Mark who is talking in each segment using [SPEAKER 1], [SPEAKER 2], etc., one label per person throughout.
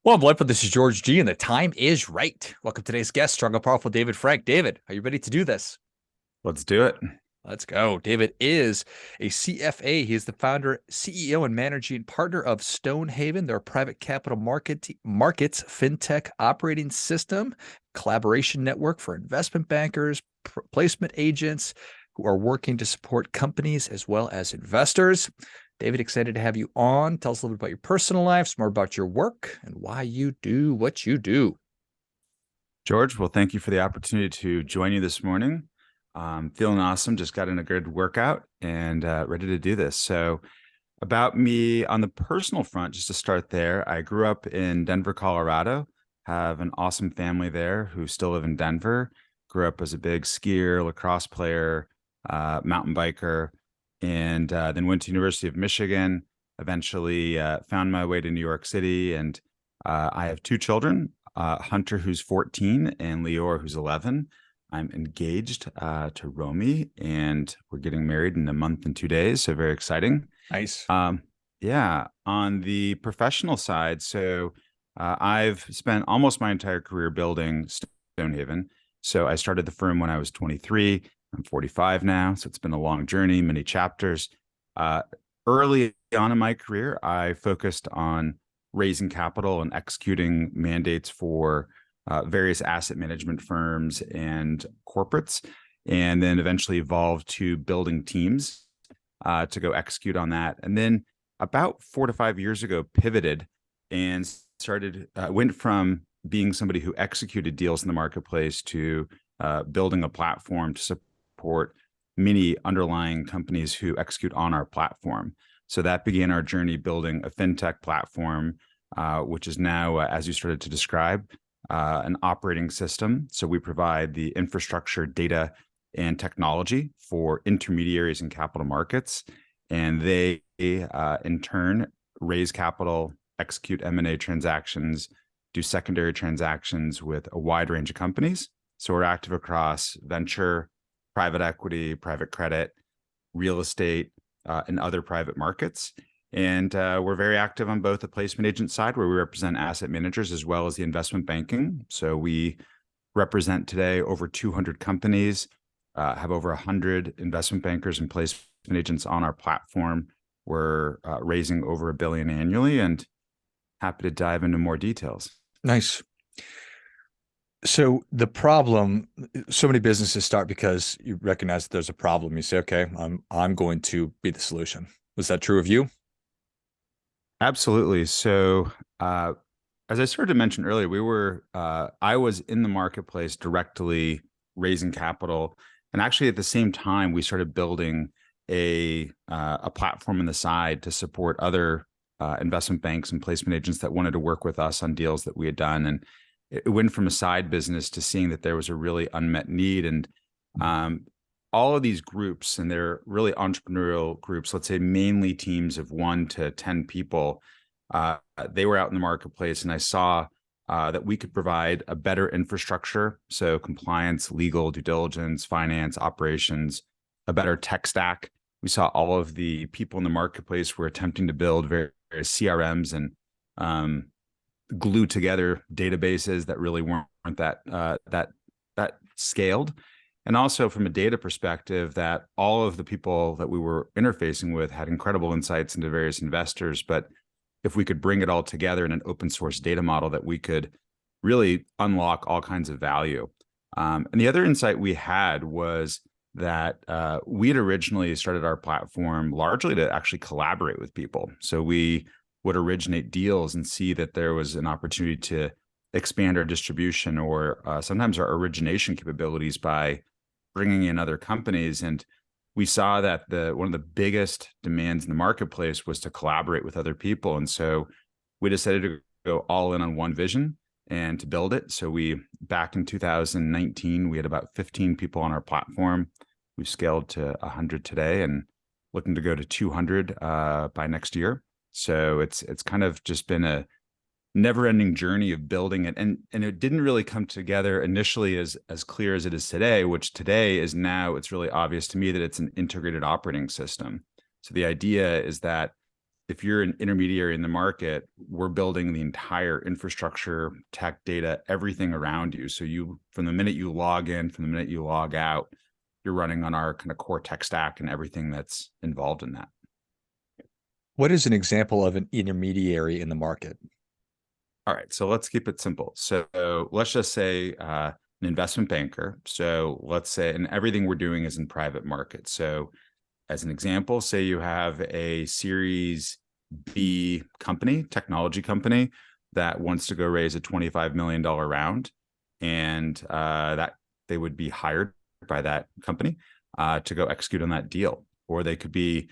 [SPEAKER 1] Well, LifeBlood, this is George G, and the time is right. Welcome to today's guest, strong and powerful David Frank. David, are you ready to do this?
[SPEAKER 2] Let's do it.
[SPEAKER 1] Let's go. David is a CFA. He is the founder, CEO, and managing partner of Stonehaven, their private capital markets fintech operating system, collaboration network for investment bankers, placement agents who are working to support companies as well as investors. David, excited to have you on. Tell us a little bit about your personal life, some more about your work, and why you do what you do.
[SPEAKER 2] George, well, thank you for the opportunity to join you this morning. Feeling awesome. Just got in a good workout and ready to do this. So, about me on the personal front, just to start there, I grew up in Denver, Colorado, have an awesome family there who still live in Denver. Grew up as a big skier, lacrosse player, mountain biker, and then went to University of Michigan. Eventually found my way to New York City, and I have two children, Hunter, who's 14, and Leor, who's 11. I'm engaged to Romy, and we're getting married in a month and 2 days, so very exciting.
[SPEAKER 1] Nice.
[SPEAKER 2] Um, yeah, on the professional side, so I've spent almost my entire career building Stonehaven. So I started the firm when I was 23. I'm 45 now, so it's been a long journey, many chapters. Uh, Early on in my career, I focused on raising capital and executing mandates for various asset management firms and corporates, and then eventually evolved to building teams to go execute on that. And then about 4 to 5 years ago, pivoted and went from being somebody who executed deals in the marketplace to building a platform to support many underlying companies who execute on our platform. So that began our journey building a fintech platform, which is now, as you started to describe, an operating system. So we provide the infrastructure, data, and technology for intermediaries in capital markets, and they, in turn, raise capital, execute M&A transactions, do secondary transactions with a wide range of companies. So we're active across venture, private equity, private credit, real estate, and other private markets. And we're very active on both the placement agent side, where we represent asset managers, as well as the investment banking. So we represent today over 200 companies, have over 100 investment bankers and placement agents on our platform. We're raising over $1 billion annually, and happy to dive into more details.
[SPEAKER 1] Nice. So the problem, so many businesses start because you recognize that there's a problem. You say, okay, I'm going to be the solution. Was that true of you?
[SPEAKER 2] Absolutely. So, as I started to mention earlier, I was in the marketplace directly raising capital, and actually at the same time, we started building a platform on the side to support other investment banks and placement agents that wanted to work with us on deals that we had done. And it went from a side business to seeing that there was a really unmet need. And all of these groups, and they're really entrepreneurial groups, let's say mainly teams of 1 to 10 people, they were out in the marketplace, and I saw that we could provide a better infrastructure. So compliance, legal, due diligence, finance, operations, a better tech stack. We saw all of the people in the marketplace were attempting to build various CRMs and glue together databases that really weren't that scaled. And also from a data perspective, that all of the people that we were interfacing with had incredible insights into various investors. But if we could bring it all together in an open source data model, that we could really unlock all kinds of value. And the other insight we had was that we'd originally started our platform largely to actually collaborate with people. So we would originate deals and see that there was an opportunity to expand our distribution, or sometimes our origination capabilities, by bringing in other companies. And we saw that one of the biggest demands in the marketplace was to collaborate with other people. And so we decided to go all in on one vision and to build it. So back in 2019, we had about 15 people on our platform. We've scaled to 100 today, and looking to go to 200 by next year. So it's kind of just been a never-ending journey of building it, and it didn't really come together initially as clear as it is today, which today is now, it's really obvious to me that it's an integrated operating system. So the idea is that if you're an intermediary in the market, we're building the entire infrastructure, tech, data, everything around you. So you, from the minute you log in, from the minute you log out, you're running on our kind of core tech stack and everything that's involved in that.
[SPEAKER 1] What is an example of an intermediary in the market?
[SPEAKER 2] All right, so let's keep it simple. So let's just say an investment banker. So let's say, and everything we're doing is in private markets. So as an example, say you have a Series B company, technology company, that wants to go raise a $25 million round, and that they would be hired by that company to go execute on that deal. Or they could be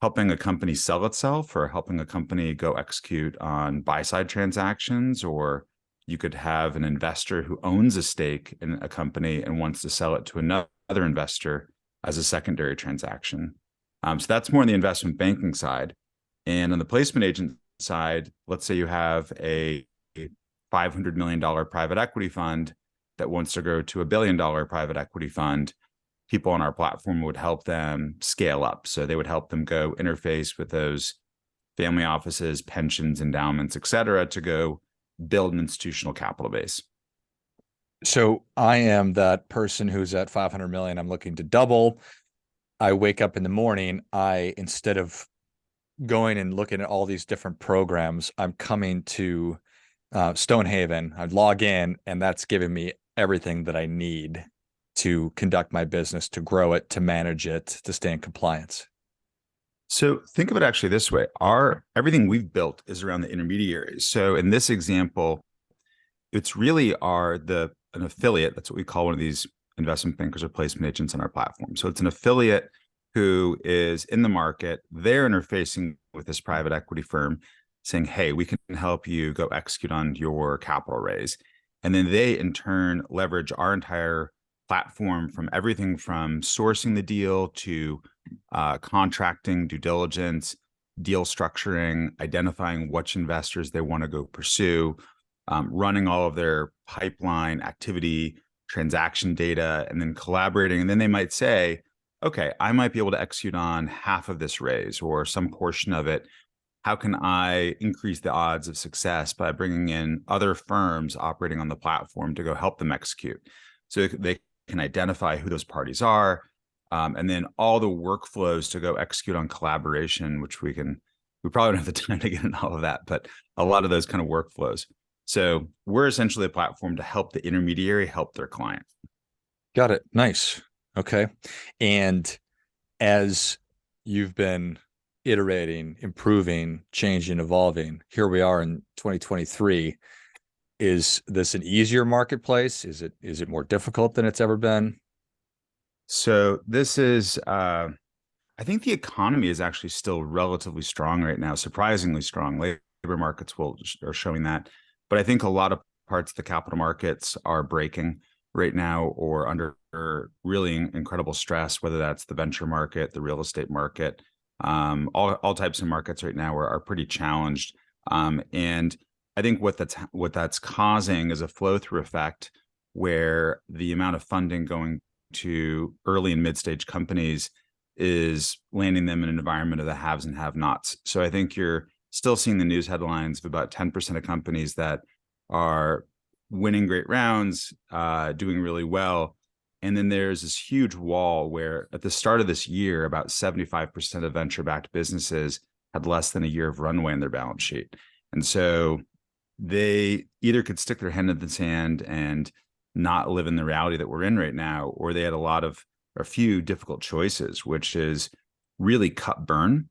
[SPEAKER 2] helping a company sell itself, or helping a company go execute on buy-side transactions, or you could have an investor who owns a stake in a company and wants to sell it to another investor as a secondary transaction. So that's more on the investment banking side. And on the placement agent side, let's say you have a $500 million private equity fund that wants to go to $1 billion private equity fund. People on our platform would help them scale up. So they would help them go interface with those family offices, pensions, endowments, et cetera, to go build an institutional capital base.
[SPEAKER 1] So I am that person who's at 500 million. I'm looking to double. I wake up in the morning. Instead of going and looking at all these different programs, I'm coming to Stonehaven. I log in, and that's giving me everything that I need to conduct my business, to grow it, to manage it, to stay in compliance.
[SPEAKER 2] So think of it actually this way. Everything we've built is around the intermediaries. So in this example, it's really an affiliate. That's what we call one of these investment bankers or placement agents on our platform. So it's an affiliate who is in the market. They're interfacing with this private equity firm saying, hey, we can help you go execute on your capital raise. And then they in turn leverage our entire platform, from everything from sourcing the deal to contracting, due diligence, deal structuring, identifying which investors they want to go pursue, running all of their pipeline activity, transaction data, and then collaborating. And then they might say, okay, I might be able to execute on half of this raise or some portion of it. How can I increase the odds of success by bringing in other firms operating on the platform to go help them execute? So they can identify who those parties are, and then all the workflows to go execute on collaboration, which we probably don't have the time to get into all of that, but a lot of those kind of workflows. So we're essentially a platform to help the intermediary help their client.
[SPEAKER 1] Got it. Nice. Okay. And as you've been iterating, improving, changing, evolving, here we are in 2023. Is this an easier marketplace? Is it more difficult than it's ever been?
[SPEAKER 2] So this is, I think the economy is actually still relatively strong right now, surprisingly strong. Labor markets are showing that. But I think a lot of parts of the capital markets are breaking right now, or under really incredible stress, whether that's the venture market, the real estate market. All types of markets right now are pretty challenged. And I think what that's causing is a flow-through effect, where the amount of funding going to early and mid-stage companies is landing them in an environment of the haves and have-nots. So I think you're still seeing the news headlines of about 10% of companies that are winning great rounds, doing really well. And then there's this huge wall where at the start of this year, about 75% of venture-backed businesses had less than a year of runway in their balance sheet. And so they either could stick their hand in the sand and not live in the reality that we're in right now, or they had a few difficult choices, which is really cut burn,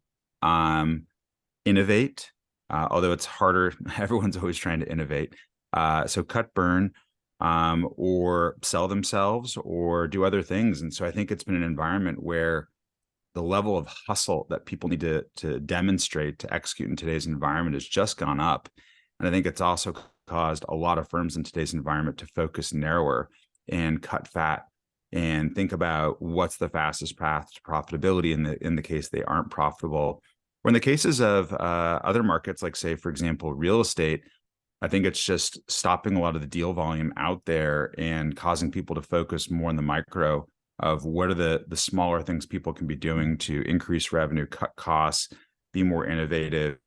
[SPEAKER 2] innovate, although it's harder. Everyone's always trying to innovate. So cut burn, or sell themselves or do other things. And so I think it's been an environment where the level of hustle that people need to demonstrate to execute in today's environment has just gone up. And I think it's also caused a lot of firms in today's environment to focus narrower and cut fat and think about what's the fastest path to profitability in the case they aren't profitable. Or in the cases of other markets, like say, for example, real estate, I think it's just stopping a lot of the deal volume out there and causing people to focus more on the micro of what are the smaller things people can be doing to increase revenue, cut costs, be more innovative.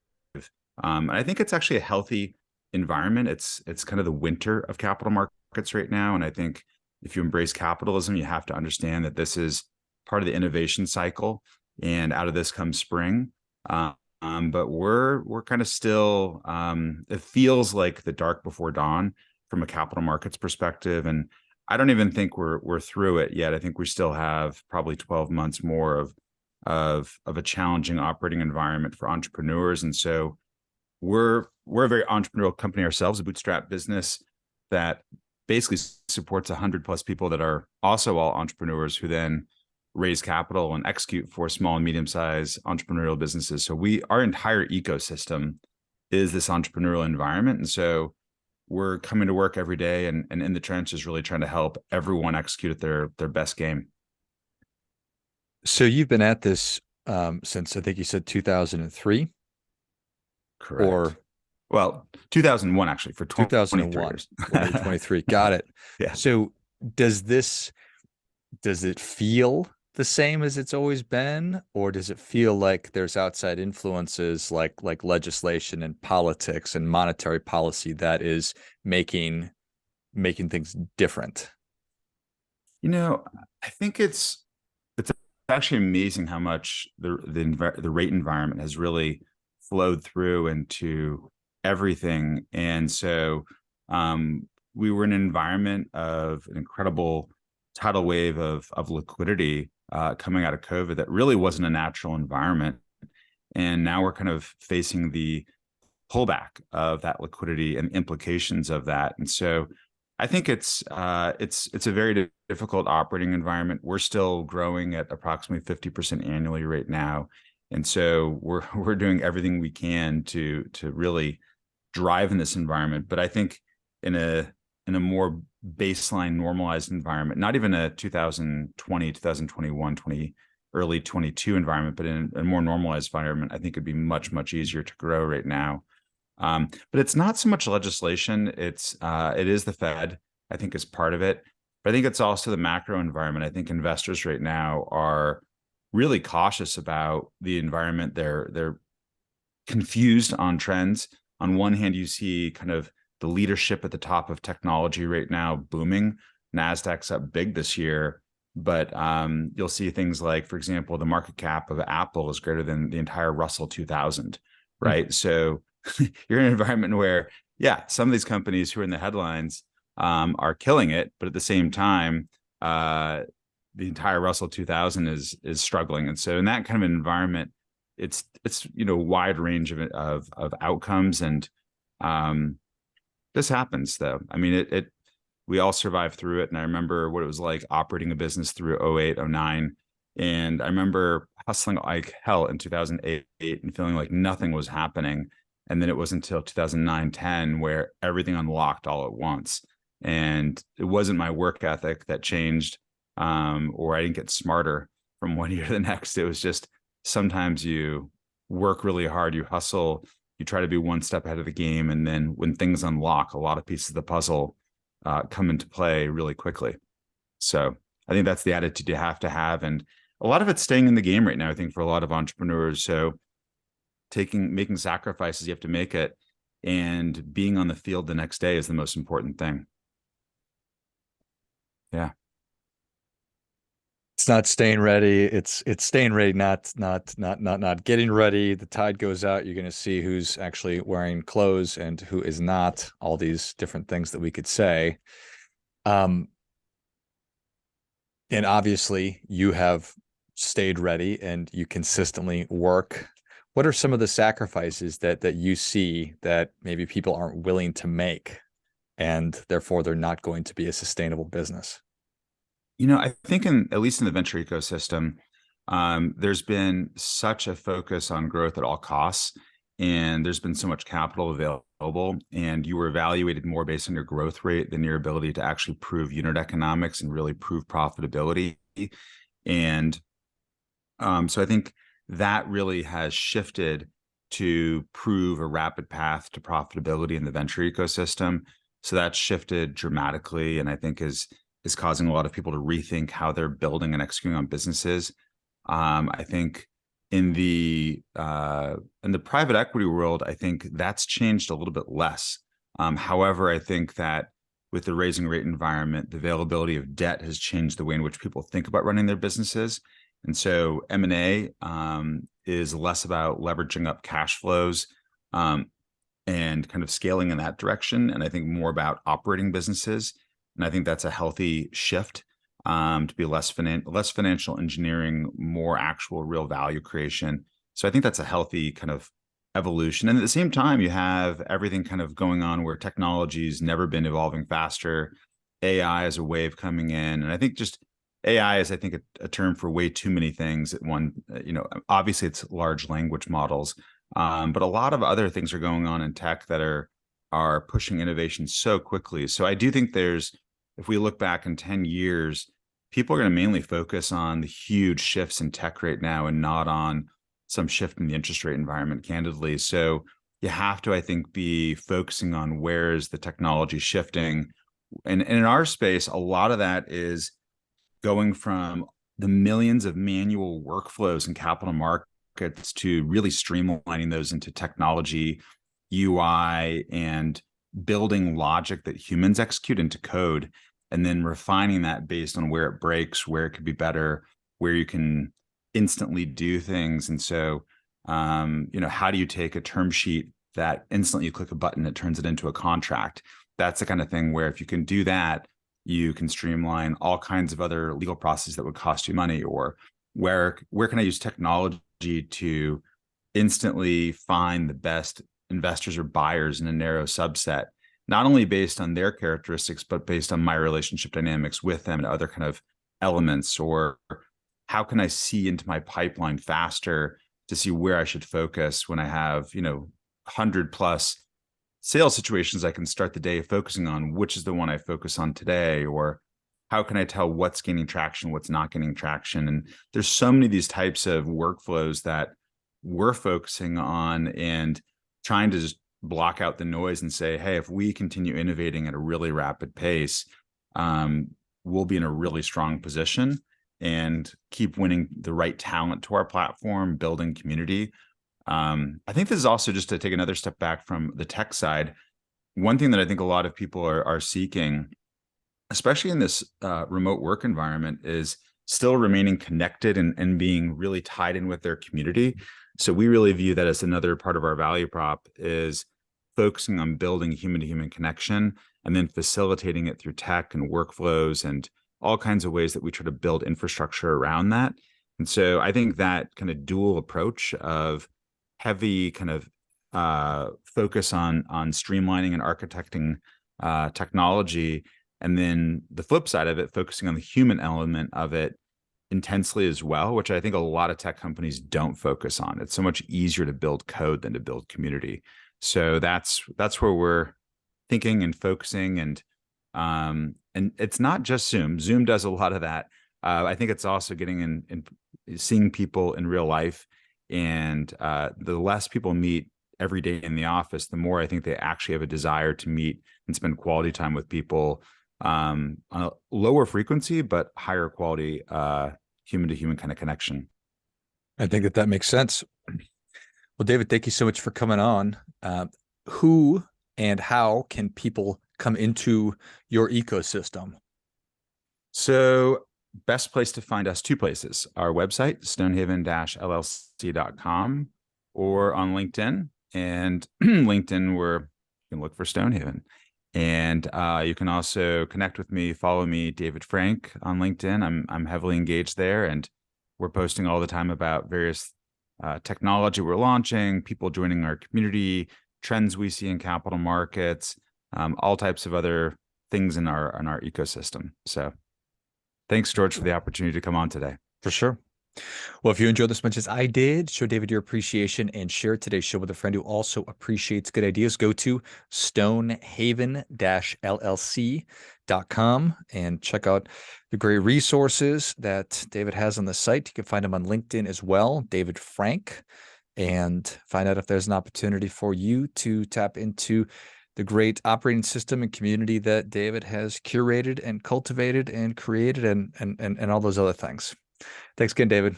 [SPEAKER 2] And I think it's actually a healthy environment. It's kind of the winter of capital markets right now. And I think if you embrace capitalism, you have to understand that this is part of the innovation cycle, and out of this comes spring. But we're kind of still, it feels like the dark before dawn from a capital markets perspective. And I don't even think we're through it yet. I think we still have probably 12 months more of a challenging operating environment for entrepreneurs. And so we're a very entrepreneurial company ourselves, a bootstrap business that basically supports 100+ people that are also all entrepreneurs who then raise capital and execute for small and medium-sized entrepreneurial businesses. So our entire ecosystem is this entrepreneurial environment. And so we're coming to work every day and in the trenches, really trying to help everyone execute at their best game.
[SPEAKER 1] So you've been at this since, I think you said 2003?
[SPEAKER 2] Correct.
[SPEAKER 1] Or
[SPEAKER 2] well, 2001 actually, for 23 years.
[SPEAKER 1] 23. Got it.
[SPEAKER 2] Yeah.
[SPEAKER 1] So does it feel the same as it's always been, or does it feel like there's outside influences like legislation and politics and monetary policy that is making things different?
[SPEAKER 2] I think it's actually amazing how much the rate environment has really flowed through into everything. And so we were in an environment of an incredible tidal wave of liquidity coming out of COVID that really wasn't a natural environment. And now we're kind of facing the pullback of that liquidity and implications of that. And so I think it's a very difficult operating environment. We're still growing at approximately 50% annually right now. And so we're doing everything we can to really drive in this environment. But I think in a more baseline normalized environment, not even a 2020, 2021, early 22 environment, but in a more normalized environment, I think it'd be much, much easier to grow right now. But it's not so much legislation. It is the Fed, I think, is part of it. But I think it's also the macro environment. I think investors right now are really cautious about the environment. They're confused on trends. On one hand, you see kind of the leadership at the top of technology right now booming. NASDAQ's up big this year, but you'll see things like, for example, the market cap of Apple is greater than the entire Russell 2000, right? Mm-hmm. So you're in an environment where, yeah, some of these companies who are in the headlines are killing it, but at the same time, the entire Russell 2000 is struggling. And so in that kind of environment, it's a wide range of outcomes. And this happens, though. I mean, we all survived through it. And I remember what it was like operating a business through 08, 09. And I remember hustling like hell in 2008 and feeling like nothing was happening. And then it wasn't until 2009, 10 where everything unlocked all at once. And it wasn't my work ethic that changed, or I didn't get smarter from one year to the next. It was just sometimes you work really hard, you hustle, you try to be one step ahead of the game. And then when things unlock, a lot of pieces of the puzzle come into play really quickly. So I think that's the attitude you have to have. And a lot of it's staying in the game right now, I think, for a lot of entrepreneurs. So making sacrifices, you have to make it. And being on the field the next day is the most important thing. Yeah.
[SPEAKER 1] It's not staying ready. It's staying ready, not getting ready. The tide goes out. You're going to see who's actually wearing clothes and who is not. All these different things that we could say. And obviously, you have stayed ready and you consistently work. What are some of the sacrifices that you see that maybe people aren't willing to make, and therefore they're not going to be a sustainable business?
[SPEAKER 2] I think at least in the venture ecosystem, there's been such a focus on growth at all costs, and there's been so much capital available, and you were evaluated more based on your growth rate than your ability to actually prove unit economics and really prove profitability. And so I think that really has shifted to prove a rapid path to profitability in the venture ecosystem. So that's shifted dramatically, and I think is causing a lot of people to rethink how they're building and executing on businesses. I think In the private equity world, I think that's changed a little bit less. However, I think that with the raising rate environment, the availability of debt has changed the way in which people think about running their businesses. And so M&A is less about leveraging up cash flows and kind of scaling in that direction, and I think more about operating businesses. And I think that's a healthy shift to be less financial engineering, more actual real value creation. So I think that's a healthy kind of evolution. And at the same time, you have everything kind of going on where technology's never been evolving faster. AI is a wave coming in, and I think just AI is, I think, a term for way too many things at one. Obviously, it's large language models, but a lot of other things are going on in tech that are pushing innovation so quickly. So I do think if we look back in 10 years, people are going to mainly focus on the huge shifts in tech right now and not on some shift in the interest rate environment, candidly. So you have to, I think, be focusing on where is the technology shifting. And in our space, a lot of that is going from the millions of manual workflows in capital markets to really streamlining those into technology, UI, and building logic that humans execute into code, and then refining that based on where it breaks, where it could be better, where you can instantly do things. And so, how do you take a term sheet that instantly you click a button, it turns it into a contract? That's the kind of thing where if you can do that, you can streamline all kinds of other legal processes that would cost you money. Or where can I use technology to instantly find the best investors or buyers in a narrow subset, not only based on their characteristics, but based on my relationship dynamics with them and other kind of elements? Or how can I see into my pipeline faster to see where I should focus when I have, 100 plus sales situations I can start the day focusing on? Which is the one I focus on today? Or how can I tell what's gaining traction, what's not gaining traction? And there's so many of these types of workflows that we're focusing on and trying to just block out the noise and say, hey, if we continue innovating at a really rapid pace, we'll be in a really strong position and keep winning the right talent to our platform, building community. I think this is also, just to take another step back from the tech side, one thing that I think a lot of people are seeking, especially in this remote work environment, is still remaining connected and being really tied in with their community. So we really view that as another part of our value prop, is focusing on building human-to-human connection and then facilitating it through tech and workflows and all kinds of ways that we try to build infrastructure around that. And so I think that kind of dual approach of heavy kind of focus on streamlining and architecting technology, and then the flip side of it, focusing on the human element of it intensely as well, which I think a lot of tech companies don't focus on. It's so much easier to build code than to build community. So that's where we're thinking and focusing. And it's not just Zoom. Zoom does a lot of that. I think it's also getting in and seeing people in real life. And the less people meet every day in the office, the more I think they actually have a desire to meet and spend quality time with people on a lower frequency, but higher quality human to human kind of connection.
[SPEAKER 1] I think that makes sense. Well, David, thank you so much for coming on. Who and how can people come into your ecosystem?
[SPEAKER 2] So best place to find us, two places: our website, stonehaven-llc.com, or on LinkedIn. And LinkedIn, where you can look for Stonehaven. And you can also connect with me, follow me, David Frank, on LinkedIn. I'm heavily engaged there, and we're posting all the time about various technology we're launching, people joining our community, trends we see in capital markets, all types of other things in our ecosystem. So thanks, George, for the opportunity to come on today.
[SPEAKER 1] For sure. Well, if you enjoyed this as much as I did, show David your appreciation and share today's show with a friend who also appreciates good ideas. Go to stonehaven-llc.com and check out the great resources that David has on the site. You can find him on LinkedIn as well, David Frank, and find out if there's an opportunity for you to tap into the great operating system and community that David has curated and cultivated and created and all those other things. Thanks again, David.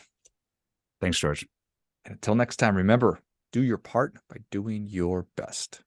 [SPEAKER 2] Thanks, George.
[SPEAKER 1] And until next time, remember, do your part by doing your best.